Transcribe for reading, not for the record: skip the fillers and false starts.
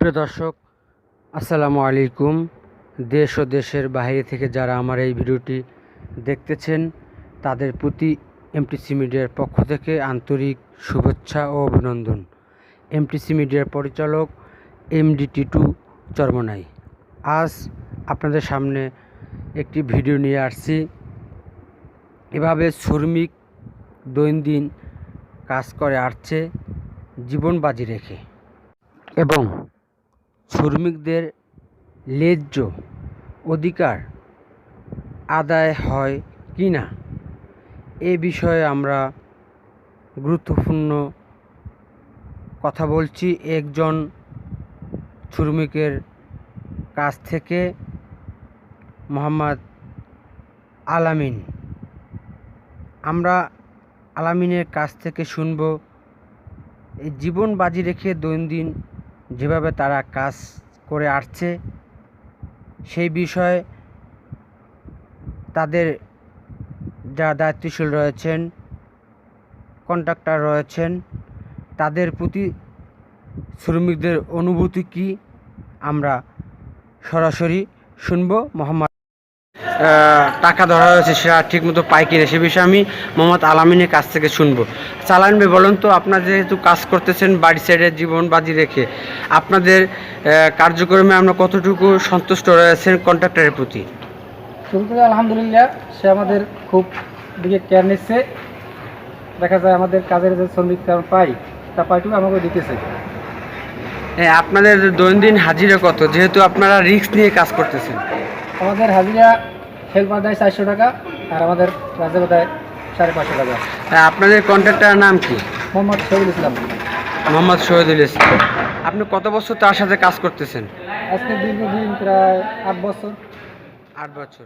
প্রিয় দর্শক, আসসালামু আলাইকুম। দেশ ও দেশের বাইরে থেকে যারা আমার এই ভিডিওটি দেখতেছেন তাদের প্রতি এমটিসি মিডিয়ার পক্ষ থেকে আন্তরিক শুভেচ্ছা ও অভিনন্দন। এমটিসি মিডিয়ার পরিচালক এমডি টিটু চরমনাই। আজ আপনাদের সামনে একটি ভিডিও নিয়ে আসছি। এভাবে শ্রমিক দৈনন্দিন কাজ করে আসছে জীবন বাজি রেখে, এবং শ্রমিকদের ন্যায্য অধিকার আদায় হয় কি না এ বিষয়ে আমরা গুরুত্বপূর্ণ কথা বলছি একজন শ্রমিকের কাছ থেকে। মোহাম্মদ আলামিন, আমরা আলামিনের কাছ থেকে শুনব এই জীবন বাজি রেখে দৈনন্দিন যেভাবে তারা কাজ করে আসছে সেই বিষয়ে তাদের যারা দায়িত্বশীল রয়েছেন, কন্ট্রাক্টর রয়েছেন, তাদের প্রতি শ্রমিকদের অনুভূতি কি আমরা সরাসরি শুনবো। টাকা ধরা হয়েছে সেটা ঠিকমতো পায় কিনা সে বিষয়ে আমি মোহাম্মদ আলামিনের কাছ থেকে শুনবো। চালান ভাই, বলুন তো, আপনারা যেহেতু কাজ করতেছেন বাড়ি সাইডে জীবন বাজি রেখে, আপনাদের কার্যক্রমে আমরা কতটুকু সন্তুষ্ট রয়েছেন কন্ট্রাক্টরের প্রতি? আলহামদুলিল্লাহ, সে আমাদের খুব দিকে কেয়ার নিচ্ছে। দেখা যায় আমাদের কাজের যে শ্রমিক পাই তা পাইটুকু আমাকে দিতেছে। আপনাদের দৈনন্দিন হাজিরা কত, যেহেতু আপনারা রিস্ক নিয়ে কাজ করতেছেন? আমাদের হাজিরা হেল্পার দেয় 400 টাকা, আর আমাদের রাজের দেয় 550 টাকা। আপনাদের কন্ট্রাক্টরের নাম কি? মোহাম্মদ শহীদুল ইসলাম। মোহাম্মদ শহীদুল ইসলাম। আপনি কত বছর তার সাথে কাজ করতেছেন? আজকে দীর্ঘদিন প্রায় 8 বছর। 8 বছর।